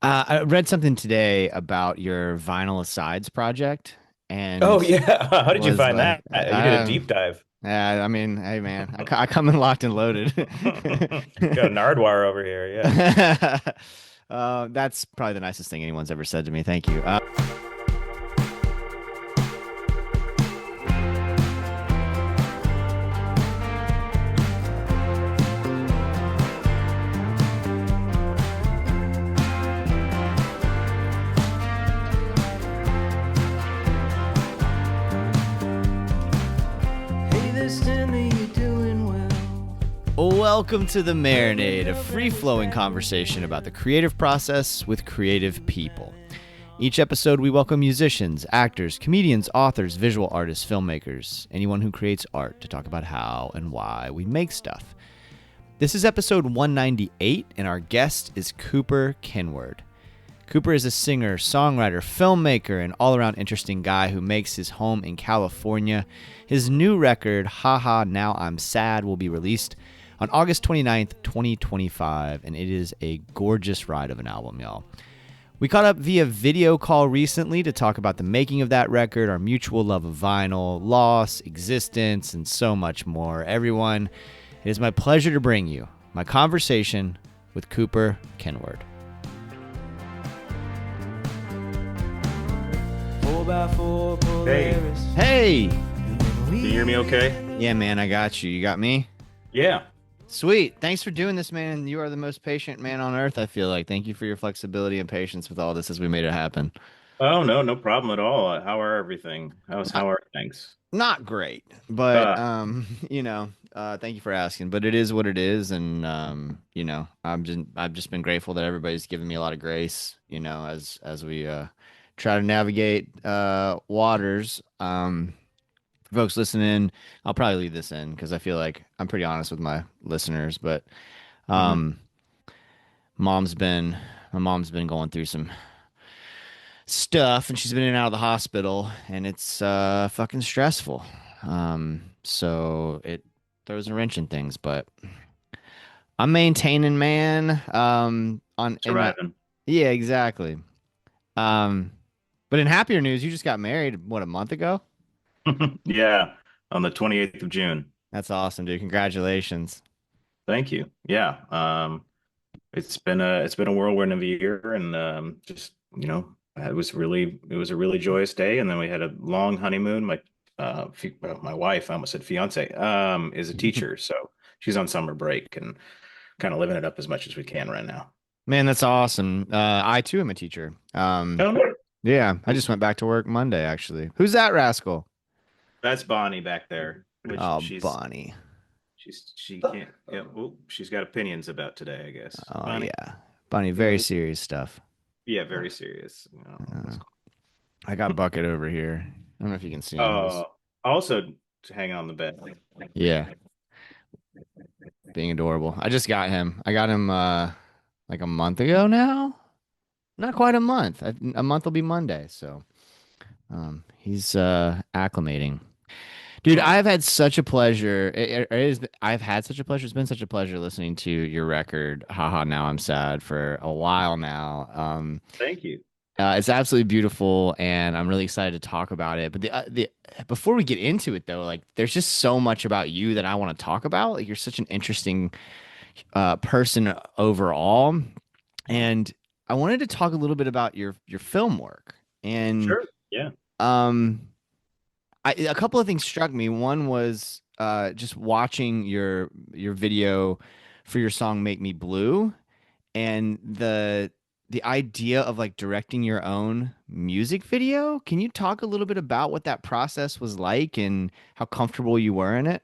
I read something today about your Vinyl Asides project, and Oh yeah. How did you was find like, that? You did a deep dive. I mean, hey man, I come in locked and loaded. Got a Nardwire over here. Yeah. That's probably the nicest thing anyone's ever said to me. Thank you. Hey there, Stanley, you doing well? Welcome to the Marinade, a free-flowing conversation about the creative process with creative people. Each episode, we welcome musicians, actors, comedians, authors, visual artists, filmmakers, anyone who creates art to talk about how and why we make stuff. This is episode 198, and our guest is Cooper Kenward. Cooper is a singer, songwriter, filmmaker, and all-around interesting guy who makes his home in California. His new record, Haha Now I'm Sad, will be released on August 29th, 2025, and it is a gorgeous ride of an album, y'all. We caught up via video call recently to talk about the making of that record, our mutual love of vinyl, loss, existence, and so much more. Everyone, it is my pleasure to bring you my conversation with Cooper Kenward. 4x4 Hey, Polaris. Hey! can you hear me okay? Yeah, man, I got you. You got me? Yeah. Sweet. Thanks for doing this, man. You are the most patient man on earth, I feel like. Thank you for your flexibility and patience with all this as we made it happen. Oh no, no problem at all. How are everything? Uh, How are things? Not great, but Uh, thank you for asking. But it is what it is, and I've just been grateful that everybody's given me a lot of grace, as we try to navigate waters. For folks listening, I'll probably leave this in because I feel like I'm pretty honest with my listeners, but mhm. um mom's been my mom's been going through some stuff and she's been in and out of the hospital and it's fucking stressful. So it throws a wrench in things, but I'm maintaining, man. On in my Surviving. Yeah, exactly. Um but in happier news, you just got married what, a month ago? Yeah, on the 28th of June. That's awesome, dude. Congratulations. Thank you. Yeah. It's been a whirlwind of a year, and just it was a really joyous day, and then we had a long honeymoon. My wife, I almost said fiance, is a teacher, so she's on summer break and kind of living it up as much as we can right now. Man, that's awesome. I too am a teacher. Oh, no. Yeah, I just went back to work Monday, actually. Who's that rascal? That's Bonnie back there, which Oh, she's Bonnie. she's she can't. Yeah, oh, she's got opinions about today, I guess. Oh, Bonnie, yeah. Bonnie, you very know, serious stuff. yeah, very serious. Uh, I got Bucket over here. I don't know if you can see him. Uh, also hanging on the bed. Yeah, being adorable. I just got him. I got him like a month ago now. Not quite a month. A month will be Monday, so he's acclimating. Dude, Oh, I've had such a pleasure. I've had such a pleasure. It's been such a pleasure listening to your record, Haha, Now I'm Sad, for a while now. thank you. It's absolutely beautiful, and I'm really excited to talk about it. But the before we get into it, though, like there's just so much about you that I want to talk about. Like you're such an interesting person overall, and I wanted to talk a little bit about your film work. And Sure. Yeah. um, a couple of things struck me. One was just watching your video for your song "Make Me Blue," and the idea of like directing your own music video. Can you talk a little bit about what that process was like and how comfortable you were in it?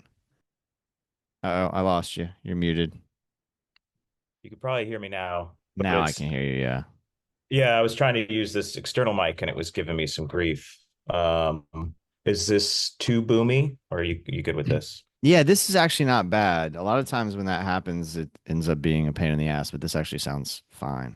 Oh, I lost you. You're muted. You can probably hear me now, but Now I can hear you. Yeah. yeah, I was trying to use this external mic and it was giving me some grief. Um, is this too boomy or are you good with this? Yeah, this is actually not bad. A lot of times when that happens, it ends up being a pain in the ass, but this actually sounds fine.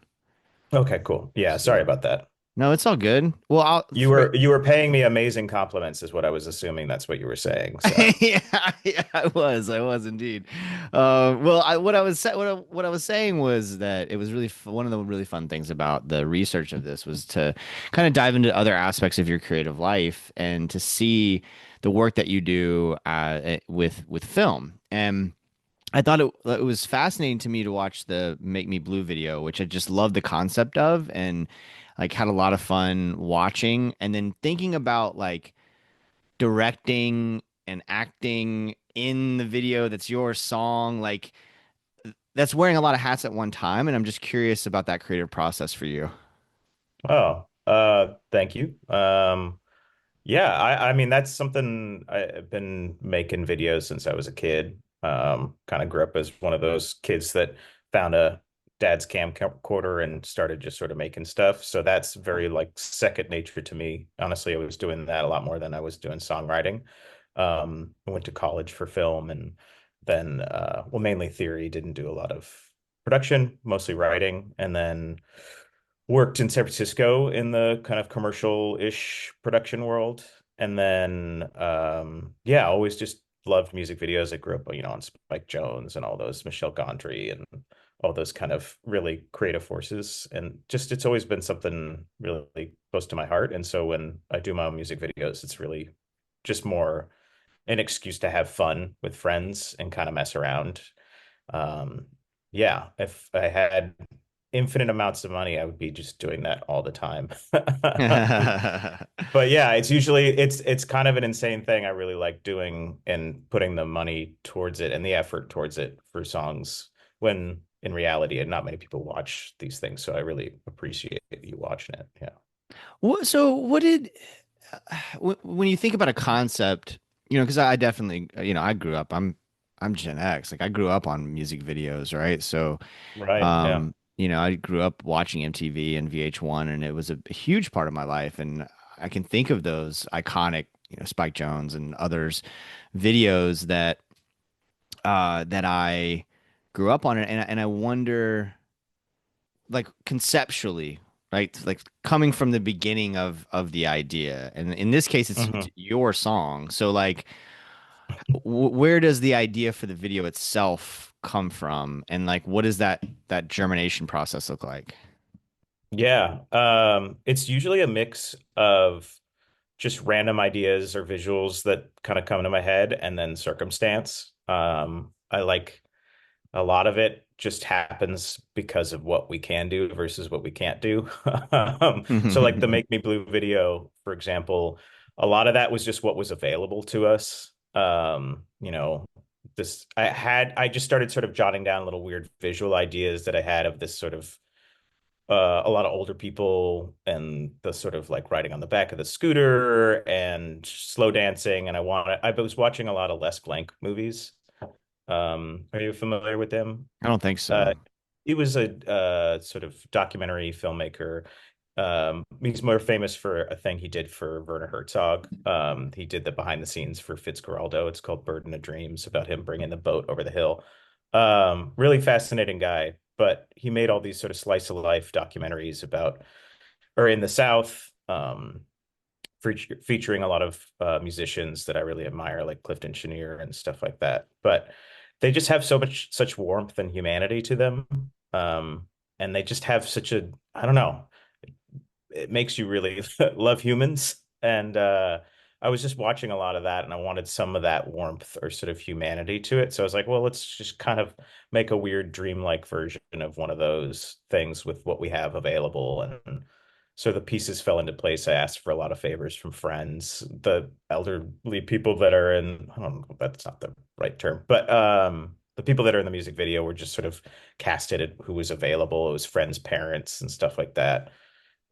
Okay, cool. Yeah, sorry So, about that. No, it's all good. Well, You were paying me amazing compliments, is what I was assuming. That's what you were saying. So yeah, yeah, I was indeed. Well, what I was saying was that it was really one of the really fun things about the research of this was to kind of dive into other aspects of your creative life and to see the work that you do with film. And I thought it was fascinating to me to watch the Make Me Blue video, which I just loved the concept of and like had a lot of fun watching, and then thinking about like directing and acting in the video that's your song, like that's wearing a lot of hats at one time, and I'm just curious about that creative process for you. oh, thank you. Yeah, I mean that's something I've been making videos since I was a kid. Kind of grew up as one of those kids that found a dad's camcorder and started just sort of making stuff. So that's very like second nature to me. Honestly, I was doing that a lot more than I was doing songwriting. I went to college for film and then well, mainly theory, didn't do a lot of production, mostly writing, and then worked in San Francisco in the kind of commercial-ish production world. And then yeah, always just loved music videos. I grew up, on Spike Jones and all those Michel Gondry and all those kind of really creative forces. And just it's always been something really close to my heart. And so when I do my own music videos, it's really just more an excuse to have fun with friends and kind of mess around. Um, yeah, if I had infinite amounts of money, I would be just doing that all the time. But yeah, it's kind of an insane thing I really like doing and putting the money towards it and the effort towards it for songs when in reality, and not many people watch these things. So I really appreciate you watching it. Yeah. So what did when you think about a concept, because I definitely, I grew up. I'm Gen X. Like I grew up on music videos, right? So, Right. Yeah. I grew up watching MTV and VH1, and it was a huge part of my life. And I can think of those iconic, Spike Jones and others videos that I grew up on, and I wonder, like conceptually, right? Like coming from the beginning of the idea, and in this case, it's Mhm. your song. So, like, where does the idea for the video itself come from, and like, what does that germination process look like? Yeah. It's usually a mix of just random ideas or visuals that kind of come to my head and then circumstance. I like a lot of it just happens because of what we can do versus what we can't do. So like the Make Me Blue video, for example, a lot of that was just what was available to us. This I just started sort of jotting down little weird visual ideas that I had of this sort of a lot of older people and the sort of like riding on the back of the scooter and slow dancing. And I was watching a lot of Les Blank movies. Are you familiar with them? I don't think so. Uh, he was a sort of documentary filmmaker. He's more famous for a thing he did for Werner Herzog. He did the behind the scenes for Fitzcarraldo. It's called Burden of Dreams, about him bringing the boat over the hill. Really fascinating guy, but he made all these sort of slice of life documentaries about, or in the South, featuring a lot of musicians that I really admire, like Clifton Chenier and stuff like that. But they just have such warmth and humanity to them. And they just have such a, I don't know, it makes you really love humans. And I was just watching a lot of that and I wanted some of that warmth or sort of humanity to it. So I was like, well, let's just kind of make a weird dreamlike version of one of those things with what we have available. And so the pieces fell into place. I asked for a lot of favors from friends, the elderly people that are in, I don't know, that's not the right term, but the people that are in the music video were just sort of casted at who was available. It was friends, parents, and stuff like that.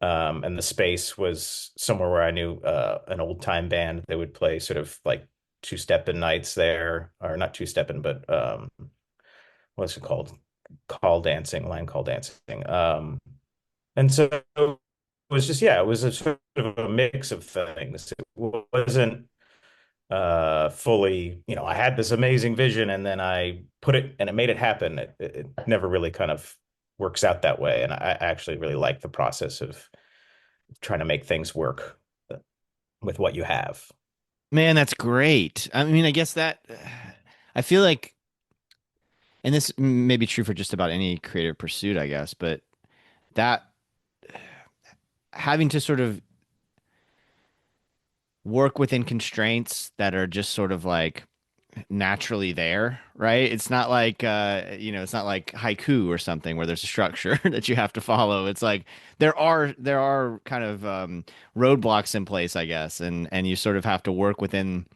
And the space was somewhere where I knew an old time band. They would play sort of like two-stepping nights there, or not two-stepping, but what's it called? Call dancing, line call dancing. And so it was just, yeah, it was a sort of a mix of things. It wasn't fully, I had this amazing vision and then I put it and it made it happen. It never really kind of works out that way. And I actually really like the process of trying to make things work with what you have. Man, that's great. I mean, I guess that I feel like, and this may be true for just about any creative pursuit, I guess, but that having to sort of work within constraints that are just sort of like naturally there, right? It's not like it's not like haiku or something where there's a structure that you have to follow. It's like there are kind of roadblocks in place, I guess, and you sort of have to work within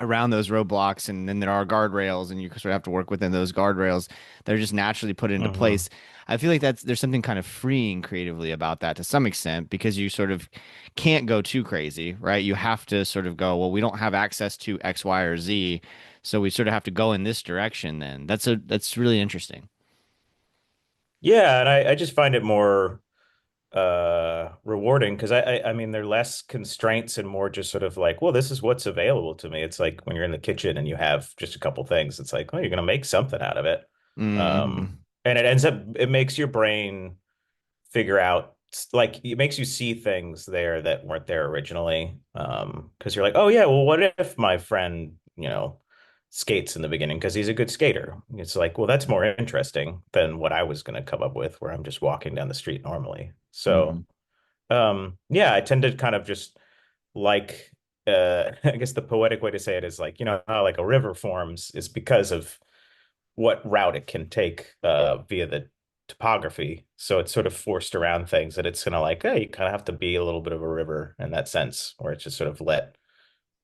around those roadblocks, and then there are guardrails, and you sort of have to work within those guardrails that are just naturally put into Hmm. place. I feel like there's something kind of freeing creatively about that to some extent because you sort of can't go too crazy, right? You have to sort of go, well, we don't have access to X, Y, or Z, so we sort of have to go in this direction then. That's really interesting. Yeah, and I just find it more rewarding because I mean there are less constraints and more just sort of like, well, this is what's available to me. It's like when you're in the kitchen and you have just a couple things, it's like, oh, you're gonna make something out of it. Mm-hmm. And it makes your brain figure out, like, it makes you see things there that weren't there originally. Because you're like, oh yeah, well, what if my friend, skates in the beginning because he's a good skater? It's like, well, that's more interesting than what I was going to come up with, where I'm just walking down the street normally. Mm-hmm. So, yeah, I tend to kind of just like, I guess the poetic way to say it is like, how like a river forms is because of what route it can take via the topography. So it's sort of forced around things that it's gonna like, hey, you kind of have to be a little bit of a river in that sense, where it's just sort of let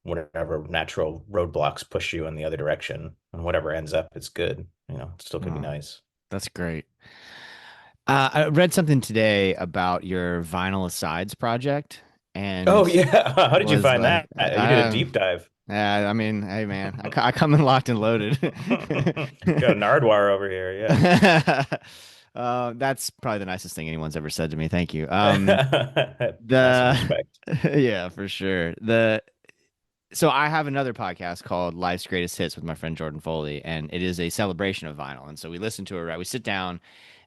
whatever natural roadblocks push you in the other direction, and whatever ends up, it's good. It still can be Oh, nice. that's great. I read something today about your Vinyl Asides project, Oh and yeah, how did you was find like, that? You did a deep dive. yeah, I mean, hey man, I come in locked and loaded. Got a Nardwar over here, That's probably the nicest thing anyone's ever said to me. Thank you. yeah. Massive The respect. yeah, for sure. So I have another podcast called Life's Greatest Hits with my friend Jordan Foley, and it is a celebration of vinyl. And so we sit down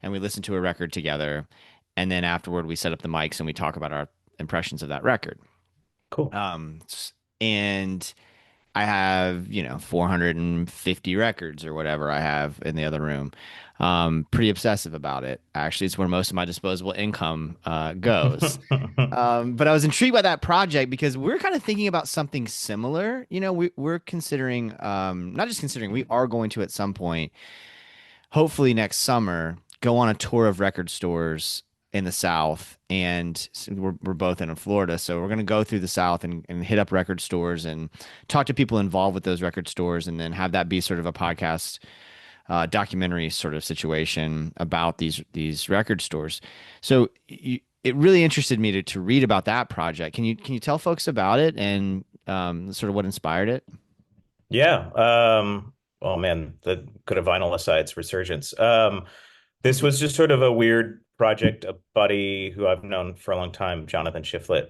and we listen to a record together, and then afterward we set up the mics and we talk about our impressions of that record. Cool. Um, and I have, 450 records or whatever I have in the other room. Pretty obsessive about it. Actually, it's where most of my disposable income goes. But I was intrigued by that project because we're kind of thinking about something similar. We're considering, not just considering, we are going to at some point, hopefully next summer, go on a tour of record stores in the South. And we're both in Florida. So we're going to go through the South and hit up record stores and talk to people involved with those record stores and then have that be sort of a podcast documentary sort of situation about these record stores. So it really interested me to read about that project. Can you tell folks about it and sort of what inspired it? Yeah. Oh man, the good of vinyl asides resurgence. This was just sort of a weird project. A buddy who I've known for a long time, Jonathan Shiflett,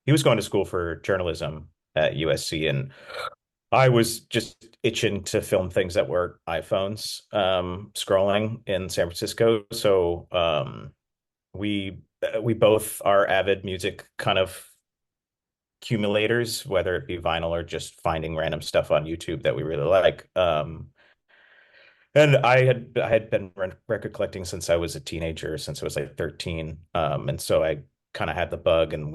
he was going to school for journalism at USC, and I was just itching to film things that were iPhones, scrolling in San Francisco. So we both are avid music kind of accumulators, whether it be vinyl or just finding random stuff on YouTube that we really like. And I had been record collecting since I was a teenager, since I was like 13. And so I kind of had the bug, and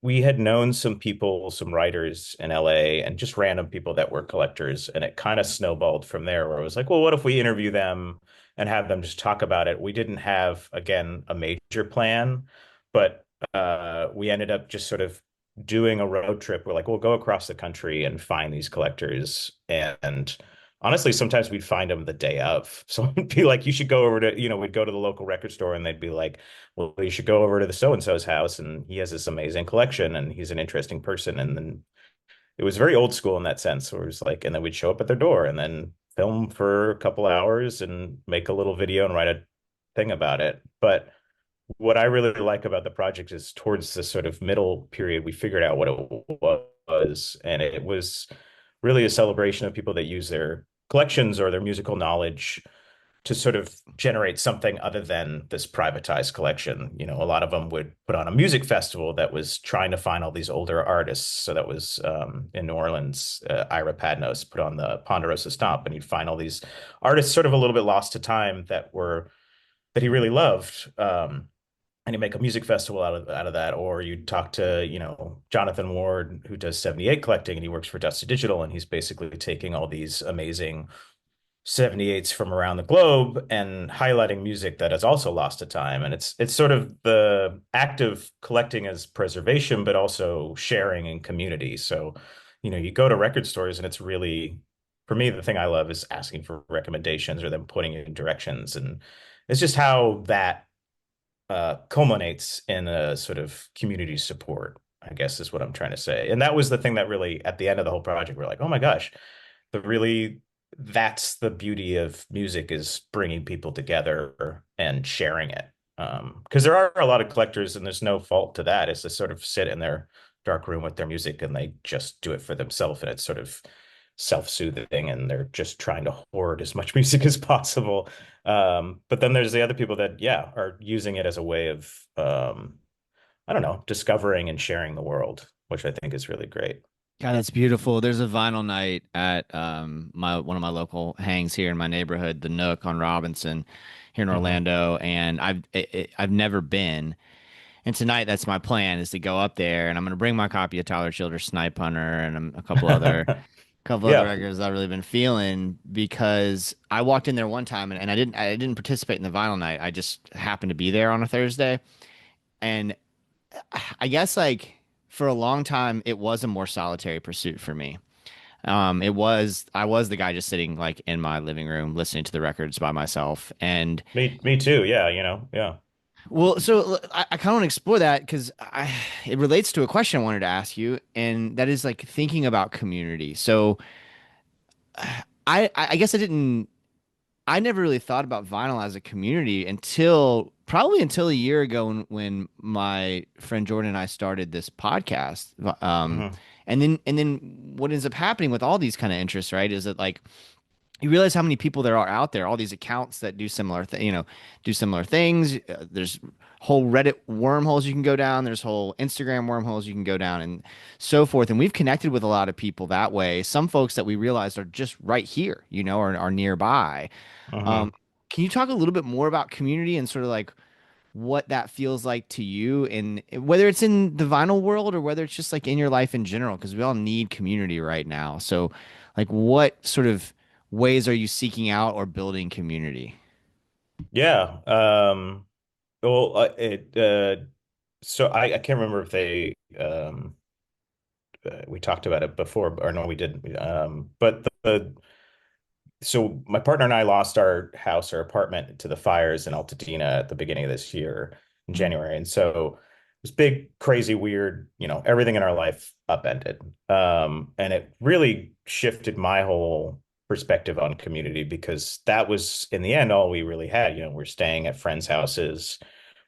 we had known some people, some writers in LA, and just random people that were collectors. And it kind of snowballed from there, where it was like, well, what if we interview them and have them just talk about it? We didn't have, again, a major plan, but we ended up just sort of doing a road trip. We're like, we'll go across the country and find these collectors. And honestly, sometimes we'd find them the day of. So it'd be like, you should go over to, we'd go to the local record store, and they'd be like, well, you should go over to the so and so's house, and he has this amazing collection, and he's an interesting person. And then it was very old school in that sense, where it was like, and then we'd show up at their door and then film for a couple hours and make a little video and write a thing about it. But what I really like about the project is towards this sort of middle period, we figured out what it was, and it was really a celebration of people that use their collections or their musical knowledge to sort of generate something other than this privatized collection. You know, a lot of them would put on a music festival that was trying to find all these older artists. So that was in New Orleans, Ira Padnos put on the Ponderosa Stomp, and you'd find all these artists sort of a little bit lost to time that he really loved. And you make a music festival out of that, or you talk to, you know, Jonathan Ward, who does 78 collecting, and he works for Dusty Digital, and he's basically taking all these amazing 78s from around the globe and highlighting music that is also lost to time. And it's sort of the act of collecting as preservation, but also sharing and community. So, you know, you go to record stores and it's really, for me, the thing I love is asking for recommendations or them pointing you in directions. And it's just how that culminates in a sort of community support, I guess is what I'm trying to say. And that was the thing that really, at the end of the whole project, we're like, oh my gosh, the really that's the beauty of music, is bringing people together and sharing it. Because there are a lot of collectors, and there's no fault to that. It's to sort of sit in their dark room with their music and they just do it for themselves, and it's sort of self-soothing, and they're just trying to hoard as much music as possible. But then there's the other people that, yeah, are using it as a way of, I don't know, discovering and sharing the world, which I think is really great. God, that's beautiful. There's a vinyl night at my one of my local hangs here in my neighborhood, the Nook on Robinson, here in Hmm. Orlando, and I've never been. And tonight, that's my plan, is to go up there, and I'm gonna bring my copy of Tyler Childers' Snipe Hunter and a couple other Yeah. records I've really been feeling, because I walked in there one time, and I didn't participate in the vinyl night. I just happened to be there on a Thursday, and I guess like for a long time it was a more solitary pursuit for me. I was the guy just sitting like in my living room listening to the records by myself. And Me too. Yeah, you know, yeah. well, so I kind of want to explore that because I it relates to a question I wanted to ask you, and that is like thinking about community. So I guess I never really thought about vinyl as a community until probably until a year ago when my friend Jordan and I started this podcast. Hmm. And then what ends up happening with all these kind of interests, right, is that like you realize how many people there are out there, all these accounts that do do similar things. There's whole Reddit wormholes you can go down. There's whole Instagram wormholes you can go down, and so forth. And we've connected with a lot of people that way. Some folks that we realized are just right here, are nearby. Um, Hmm. can you talk a little bit more about community and sort of like what that feels like to you, and whether it's in the vinyl world or whether it's just like in your life in general, because we all need community right now. So, like, what sort of ways are you seeking out or building community? Yeah. Well, so I can't remember if we talked about it before, or no, we didn't. But so my partner and I lost our house or apartment to the fires in Altadena at the beginning of this year in January. And so it was big, crazy, weird, you know, everything in our life upended. And it really shifted my whole perspective on community, because that was in the end all we really had. You know, we're staying at friends' houses.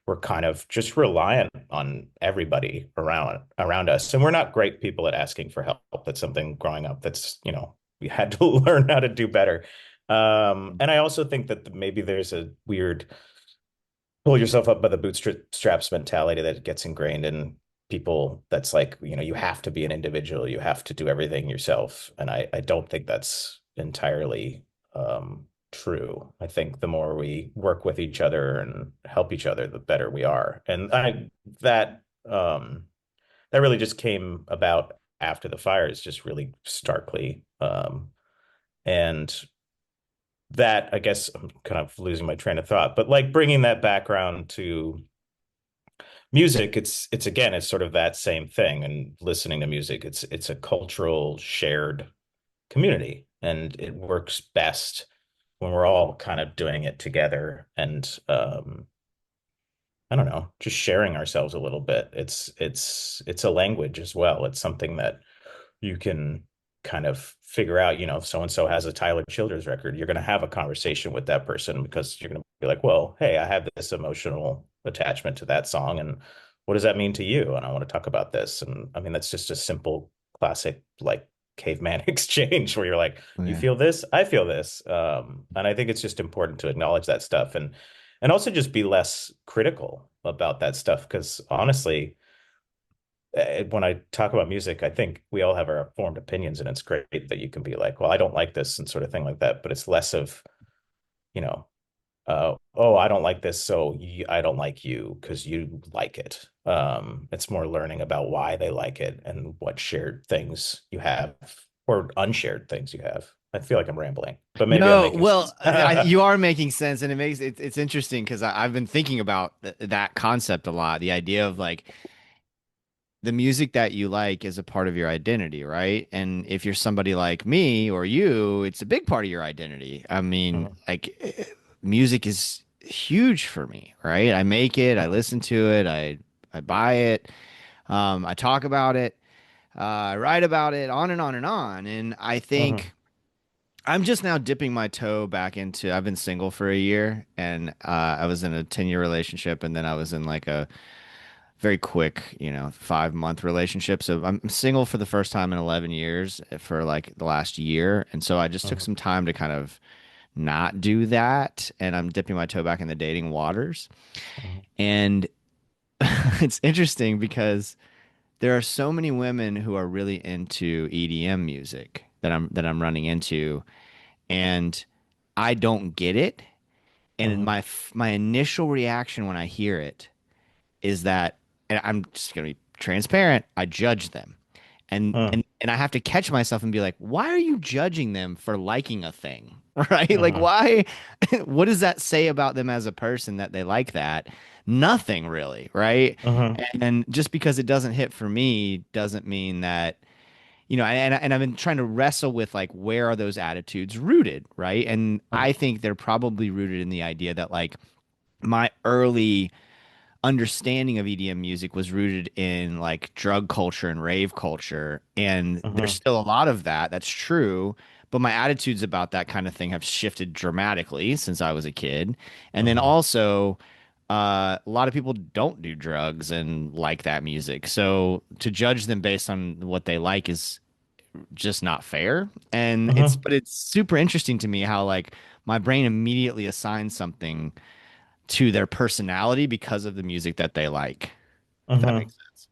We're kind of just reliant on everybody around us. And we're not great people at asking for help. That's something growing up that's, you know, we had to learn how to do better. And I also think that maybe there's a weird pull yourself up by the bootstraps mentality that gets ingrained in people. That's like, you know, you have to be an individual, you have to do everything yourself. And I don't think that's entirely true. I think the more we work with each other and help each other, the better we are. And um that really just came about after the fires, just really starkly. And that, I guess I'm kind of losing my train of thought, but like bringing that background to music, it's again, it's sort of that same thing. And listening to music, it's a cultural shared community, and it works best when we're all kind of doing it together. And I don't know, just sharing ourselves a little bit. It's a language as well. It's something that you can kind of figure out, you know, if so and so has a Tyler Childers record, you're going to have a conversation with that person, because you're going to be like, well, hey, I have this emotional attachment to that song. And what does that mean to you? And I want to talk about this. And I mean, that's just a simple, classic, like caveman exchange where you're like, you Yeah. feel this, I feel this. And I think it's just important to acknowledge that stuff and also just be less critical about that stuff. Because honestly, when I talk about music, I think we all have our formed opinions, and it's great that you can be like, well, I don't like this and sort of thing like that. But it's less of, you know, oh, I don't like this, so I don't like you because you like it. It's more learning about why they like it and what shared things you have or unshared things you have. I feel like I'm rambling, but maybe I'm No, making well, sense. you are making sense, and it's interesting because I've been thinking about that concept a lot. The idea of like the music that you like is a part of your identity, right? And if you're somebody like me or you, it's a big part of your identity. I mean, Mhm, like music is huge for me, right? I make it, I mhm, listen to it, I buy it, I talk about it, I write about it, on and on and on. And I mhm, think I'm just now dipping my toe back into. I've been single for a year, and I was in a 10-year relationship, and then I was in like a very quick, 5-month relationship. So I'm single for the first time in 11 years for like the last year. And so I just took mhm, some time to kind of not do that. And I'm dipping my toe back in the dating waters. mhm, And it's interesting because there are so many women who are really into EDM music that I'm running into, and I don't get it. And mhm, my initial reaction when I hear it is that, and I'm just gonna be transparent, I judge them. And mhm, and and I have to catch myself and be like, why are you judging them for liking a thing? Right? Like mhm, why what does that say about them as a person that they like that? Nothing really, right? mhm, And just because it doesn't hit for me doesn't mean that, and I've been trying to wrestle with like where are those attitudes rooted, right? And I mhm, think they're probably rooted in the idea that like my early understanding of EDM music was rooted in like drug culture and rave culture. And there's mhm, still a lot of that. That's true. But my attitudes about that kind of thing have shifted dramatically since I was a kid. And then mhm, also, a lot of people don't do drugs and like that music. So to judge them based on what they like is just not fair. And mhm, but it's super interesting to me how like my brain immediately assigns something to their personality because of the music that they like. If that mhm. makes sense.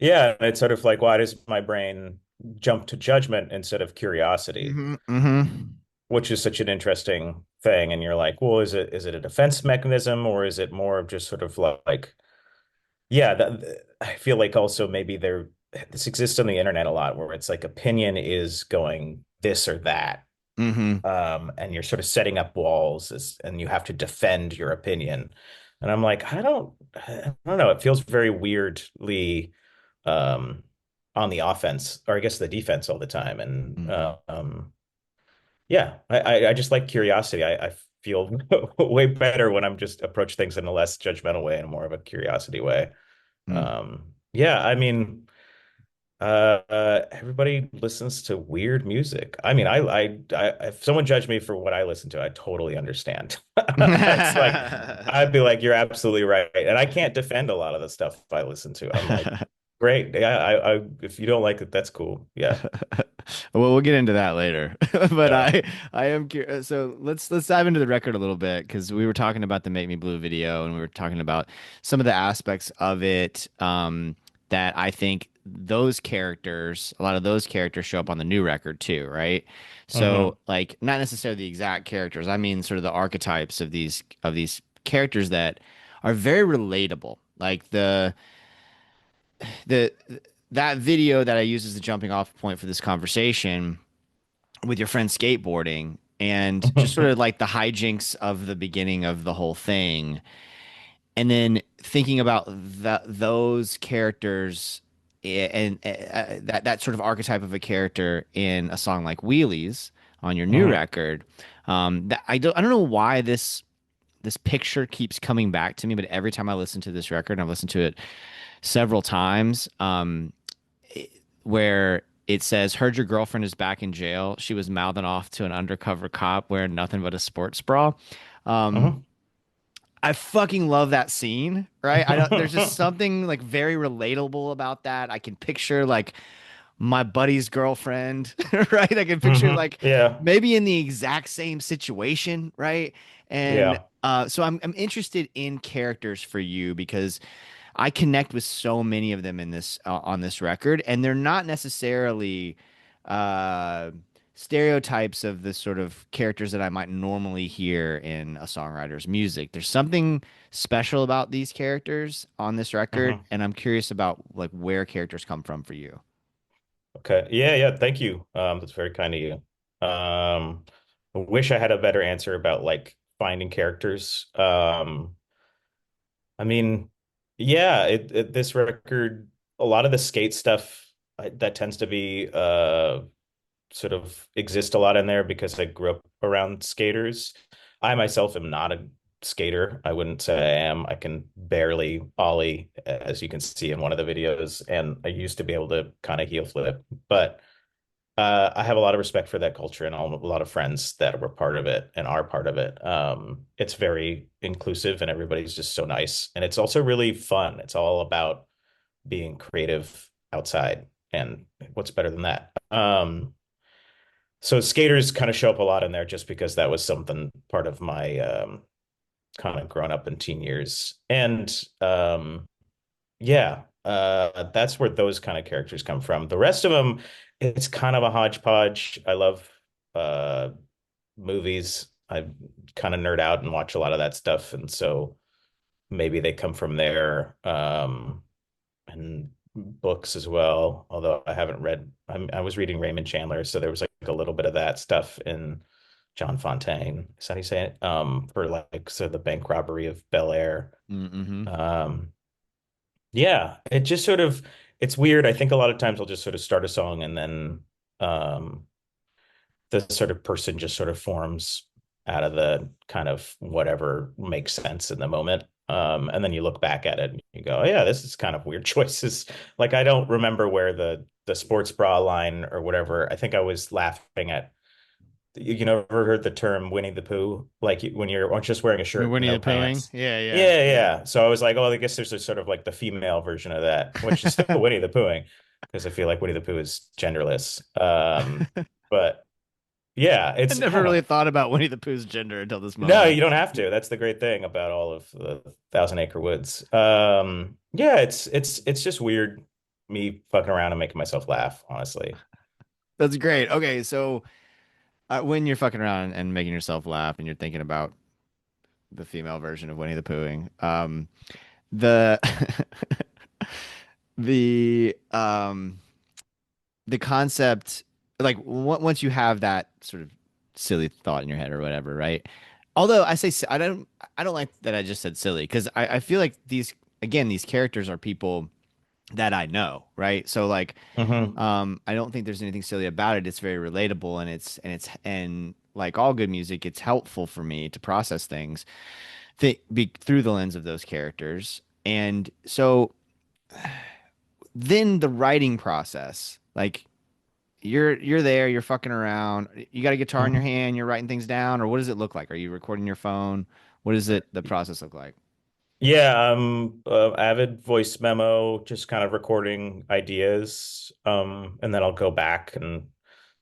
Yeah, and it's sort of like, why does my brain jump to judgment instead of curiosity? Hmm. Hmm. Which is such an interesting thing. And you're like, well, is it a defense mechanism or is it more of just sort of like, yeah, I feel like also maybe this exists on the internet a lot where it's like opinion is going this or that. Hmm. And you're sort of setting up walls and you have to defend your opinion. And I'm like, I don't know. It feels very weirdly um, on the offense, or I guess the defense all the time. And Hmm. yeah, I just like curiosity. I feel way better when I'm just approach things in a less judgmental way and more of a curiosity way. Yeah, I mean, everybody listens to weird music. I mean, if someone judged me for what I listen to, I totally understand. It's like I'd be like, you're absolutely right, and I can't defend a lot of the stuff I listen to. I'm like, great, yeah, if you don't like it, that's cool. Yeah, Well, we'll get into that later. But yeah. I am curious. So let's dive into the record a little bit because we were talking about the Make Me Blue video and we were talking about some of the aspects of it that I think a lot of those characters show up on the new record too, right? So Mm-hmm. like not necessarily the exact characters. I mean sort of the archetypes of these characters that are very relatable. Like the that video that I use as the jumping off point for this conversation with your friend skateboarding and just sort of like the hijinks of the beginning of the whole thing, and then thinking about those characters and that sort of archetype of a character in a song like Wheelies on your new Mm-hmm. record. That I don't know why this picture keeps coming back to me, but every time I listen to this record, and I've listened to it several times, where it says, "Heard your girlfriend is back in jail. She was mouthing off to an undercover cop wearing nothing but a sports bra." Um, I fucking love that scene, right? I don't, there's just Mm-hmm. something like very relatable about that. I can picture like my buddy's girlfriend, right? I can picture like Yeah. maybe in the exact same situation, right? And Yeah. so I'm interested in characters for you because I connect with so many of them in this on this record, and they're not necessarily uh, stereotypes of the sort of characters that I might normally hear in a songwriter's music. There's something special about these characters on this record, hmm and I'm curious about like where characters come from for you. Okay. Yeah, yeah. Thank you. That's very kind of you. I wish I had a better answer about like finding characters. I mean, yeah, this record, a lot of the skate stuff that tends to be sort of exist a lot in there because I grew up around skaters. I myself am not a skater. I wouldn't say I am. I can barely ollie, as you can see in one of the videos, and I used to be able to kind of heel flip, but I have a lot of respect for that culture and a lot of friends that were part of it and are part of it. It's very inclusive and everybody's just so nice. And it's also really fun. It's all about being creative outside. And what's better than that? So skaters kind of show up a lot in there just because that was something part of my kind of grown up in teen years. And yeah, that's where those kind of characters come from. The rest of them, it's kind of a hodgepodge. I love uh movies. I kind of nerd out and watch a lot of that stuff, and so maybe they come from there. And books as well. Although I haven't read, I was reading Raymond Chandler, so there was like a little bit of that stuff in John Fontaine. Is that how you say it? For like so the bank robbery of Bel Air. Mm-hmm. Um, yeah, it just sort of it's weird. I think a lot of times I'll just sort of start a song and then um the sort of person just sort of forms out of the kind of whatever makes sense in the moment. And then you look back at it and you go, oh, yeah, this is kind of weird choices. Like I don't remember where the sports bra line or whatever. I think I was laughing at you never heard the term Winnie the Pooh, like when you're just wearing a shirt and Winnie no the Poohing. pants. Yeah, yeah, Yeah, yeah. yeah. So I was like, oh, I guess there's a sort of like the female version of that, which is still Winnie the Poohing, because I feel like Winnie the Pooh is genderless. But yeah, I it's I never don't really know. thought about Winnie the Pooh's gender until this No, moment. you don't have to. That's the great thing about all of the Thousand Acre Woods. Yeah, it's just weird me fucking around and making myself laugh, honestly. That's great. Okay, so when you're fucking around and making yourself laugh and you're thinking about the female version of Winnie the Poohing, the the the concept like once you have that sort of silly thought in your head or whatever, right? Although I don't like that I just said silly because I feel like these again these characters are people that I know, right? So like hmm I don't think there's anything silly about it. It's very relatable and and like all good music, it's helpful for me to process things through the lens of those characters. And so then the writing process, like you're there, you're fucking around. You got a guitar in your hmm hand, you're writing things down, or what does it look like? Are you recording your phone? What does it the process look like? Yeah, I'm avid voice memo, just kind of recording ideas. And then I'll go back and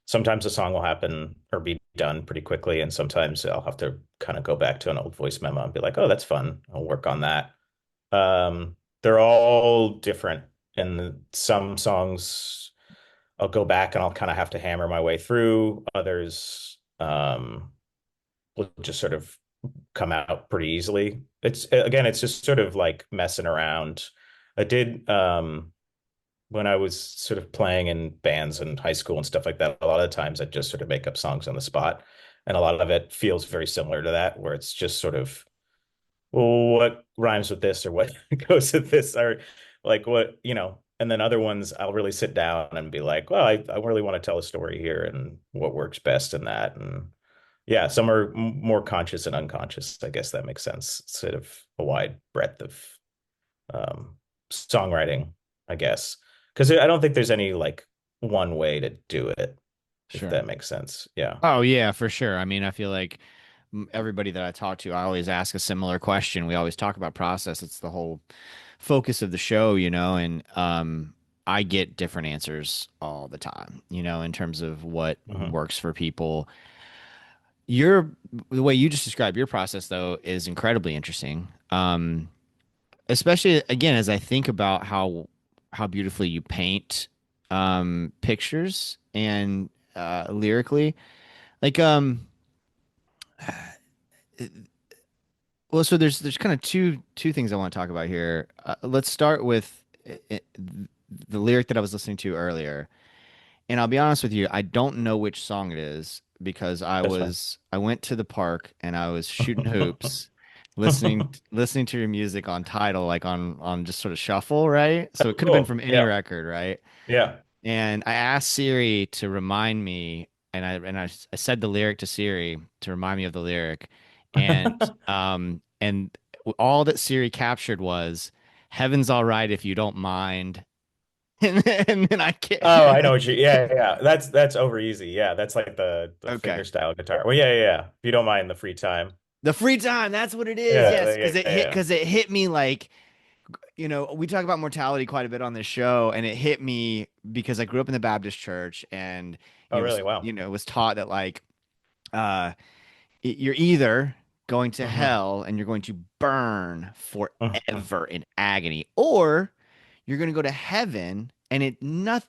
sometimes a song will happen or be done pretty quickly, and sometimes I'll have to kind of go back to an old voice memo and be like, "Oh, that's fun. I'll work on that." They're all different, and some songs I'll go back and I'll kind of have to hammer my way through. Others, will just sort of come out pretty easily. It's again, it's just sort of like messing around. I did when I was sort of playing in bands in high school and stuff like that, a lot of the times I just sort of make up songs on the spot. And a lot of it feels very similar to that, where it's just sort of, well, what rhymes with this or what goes with this or like what, and then other ones I'll really sit down and be like, well, I really want to tell a story here and what works best in that. And yeah, some are more conscious and unconscious. I guess that makes sense. Sort of a wide breadth of songwriting, I guess. Because I don't think there's any like one way to do it, if Sure. that makes sense. Yeah. Oh yeah, for sure. I mean, I feel like everybody that I talk to, I always ask a similar question. We always talk about process. It's the whole focus of the show, you know, and I get different answers all the time, in terms of what Hmm. works for people. The way you just described your process though is incredibly interesting. Especially again as I think about how beautifully you paint pictures and lyrically. Like well, so there's kind of two things I want to talk about here. Let's start with the lyric that I was listening to earlier. And I'll be honest with you, I don't know which song it is because That's fine. I went to the park and I was shooting hoops, listening to your music on Tidal, like on just sort of shuffle, right? So it could have been Cool. from any Yeah. record, right? Yeah. And I asked Siri to remind me, and I said the lyric to Siri to remind me of the lyric, and all that Siri captured was "Heaven's all right if you don't mind," and then I can't. Oh, I know what you. Yeah, yeah, yeah. That's over easy. Yeah, that's like the Okay. fingerstyle guitar. Well, yeah, yeah, yeah. If you don't mind the free time. The free time, that's what it is. Yeah, Yes, yeah, yeah, because it hit me like, we talk about mortality quite a bit on this show, and it hit me because I grew up in the Baptist church and Oh, really? Wow. was taught that like uh you're either going to Hmm. hell and you're going to burn Hmm. forever in agony, or you're going to go to heaven and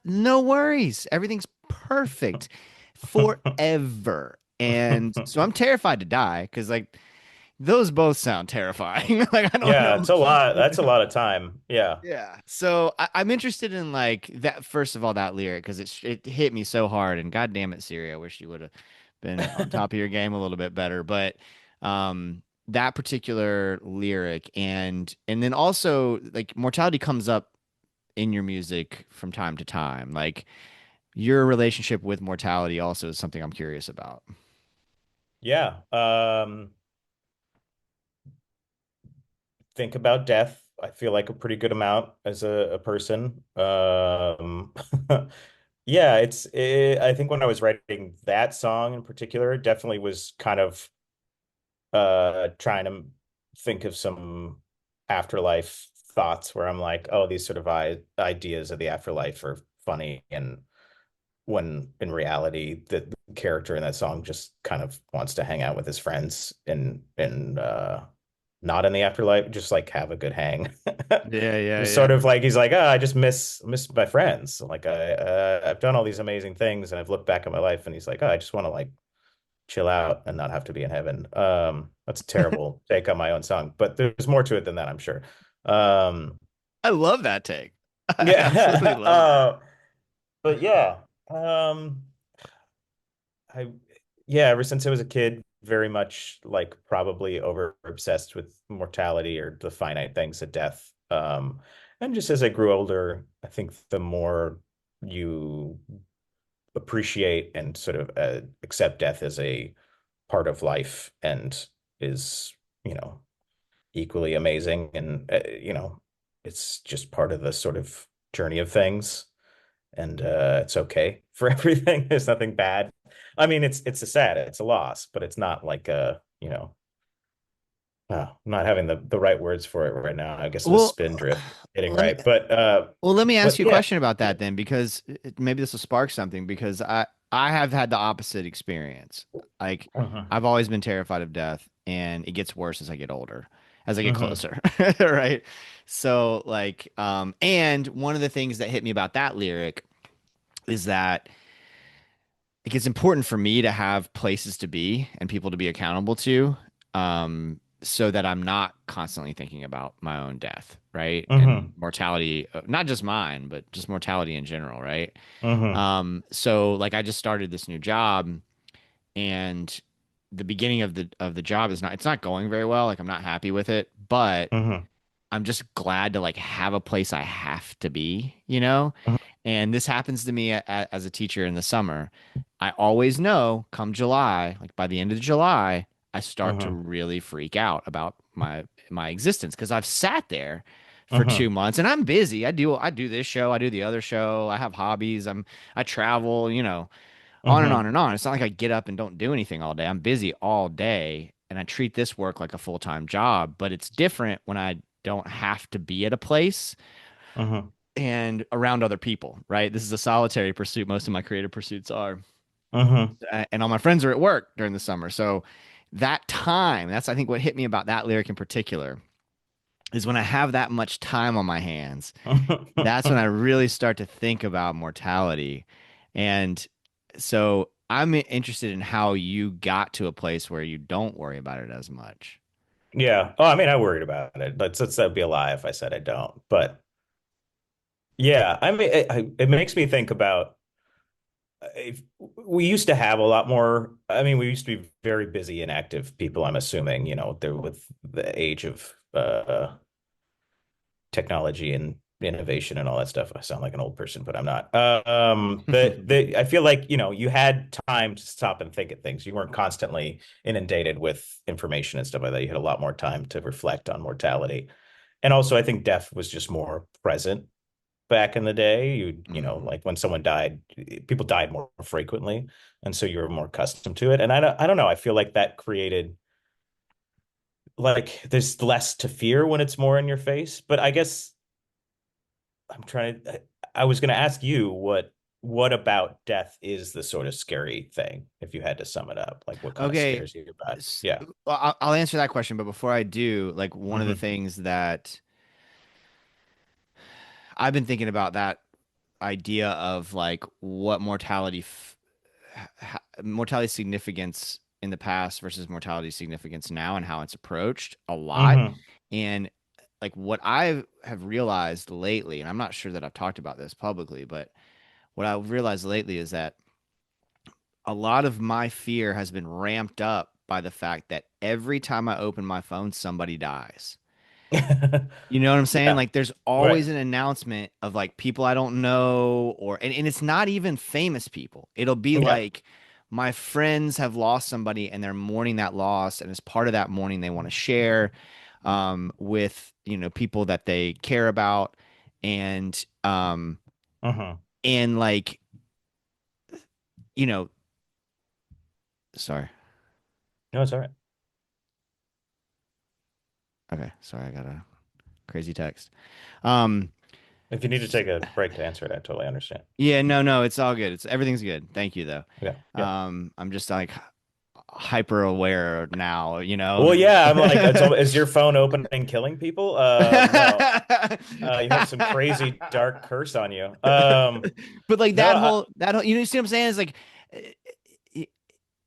no worries. Everything's perfect forever. And so I'm terrified to die because like those both sound terrifying. Like I don't Yeah, know. it's a lot. That's a lot of time. Yeah. Yeah. So I'm interested in like that first of all that lyric because it hit me so hard and God damn it, Siri, I wish you would have been on top of your game a little bit better. But that particular lyric and then also like mortality comes up in your music from time to time. Like your relationship with mortality also is something I'm curious about. Yeah. Think about death. I feel like a pretty good amount as a person. Yeah, I think when I was writing that song in particular, it definitely was kind of trying to think of some afterlife thoughts where I'm like, oh, these sort of ideas of the afterlife are funny, and when in reality the character in that song just kind of wants to hang out with his friends and not in the afterlife, just like have a good hang. Yeah, yeah, It's yeah. sort of like he's like, oh, I just miss my friends. Like I've done all these amazing things and I've looked back at my life, and he's like, oh, I just want to like chill out and not have to be in heaven. That's a terrible take on my own song, but there's more to it than that, I'm sure. Um, I love that take. I absolutely yeah. love that. But yeah, um, I yeah, ever since I was a kid, very much like probably over obsessed with mortality or the finite things of death. And just as I grew older, I think the more you appreciate and sort of accept death as a part of life and is, you know, equally amazing. And, it's just part of the sort of journey of things. And it's okay for everything. There's nothing bad. I mean, it's a sad, it's a loss, but it's not like I'm not having the right words for it right now. I guess it was Well, spindrift hitting let me right. let me ask But you a yeah. question about that then, because maybe this will spark something. Because I have had the opposite experience. Like Hmm. I've always been terrified of death, and it gets worse as I get older, as I get Hmm. closer, right? So like, and one of the things that hit me about that lyric is that like it's important for me to have places to be and people to be accountable to, so that I'm not constantly thinking about my own death, right? And Hmm. mortality, not just mine, but just mortality in general, right? Hmm. So like I just started this new job and the beginning of the job is not it's not going very well. Like I'm not happy with it, but Hmm. I'm just glad to like have a place I have to be, you know? And this happens to me as a teacher in the summer. I always know come July, like by the end of July, I start to Hmm. really freak out about my existence because I've sat there for Hmm. 2 months and I'm busy. I do this show, I do the other show, I have hobbies, I travel, on and on Hmm. and on. It's not like I get up and don't do anything all day. I'm busy all day and I treat this work like a full-time job, but it's different when I don't have to be at a place. Hmm. and around other people, right? This is a solitary pursuit. Most of my creative pursuits are. Hmm. And all my friends are at work during the summer. So that time, that's I think what hit me about that lyric in particular is when I have that much time on my hands, that's when I really start to think about mortality. And so I'm interested in how you got to a place where you don't worry about it as much. Yeah. Oh, I mean, I worried about it, but that'd be a lie if I said I don't. But yeah, I mean, it makes me think about if we used to have a lot more. I mean, we used to be very busy and active people, I'm assuming, they're with the age of technology and innovation and all that stuff. I sound like an old person, but I'm not. I feel like, you had time to stop and think of things. You weren't constantly inundated with information and stuff like that. You had a lot more time to reflect on mortality. And also, I think death was just more present back in the day. Mm. Like when someone died, people died more frequently, and so you were more accustomed to it. And I don't know. I feel like that created like there's less to fear when it's more in your face. But I guess I'm trying to. I was going to ask you what about death is the sort of scary thing if you had to sum it up? Like what kind of Okay. scares you about? Yeah. Well, I'll answer that question, but before I do, like one of the Hmm. things that I've been thinking about that idea of like what mortality significance in the past versus mortality significance now and how it's approached a lot. Hmm. And like what I have realized lately, and I'm not sure that I've talked about this publicly, but what I've realized lately is that a lot of my fear has been ramped up by the fact that every time I open my phone, somebody dies. You know what I'm saying? Yeah. Like there's Right. always an announcement of like people I don't know and it's not even famous people. It'll be Yeah. like my friends have lost somebody and they're mourning that loss and as part of that mourning they want to share with people that they care about and Hmm. and like you know sorry. No, it's all right. Okay, sorry, I got a crazy text. Um If you need to take a break to answer it, I totally understand. Yeah, no, it's all good. It's everything's good. Thank you though. Yeah. Yeah. I'm just like hyper aware now, Well, yeah, I'm like, is your phone open and killing people? No. You have some crazy dark curse on you. But like No, that whole you see what I'm saying is like y-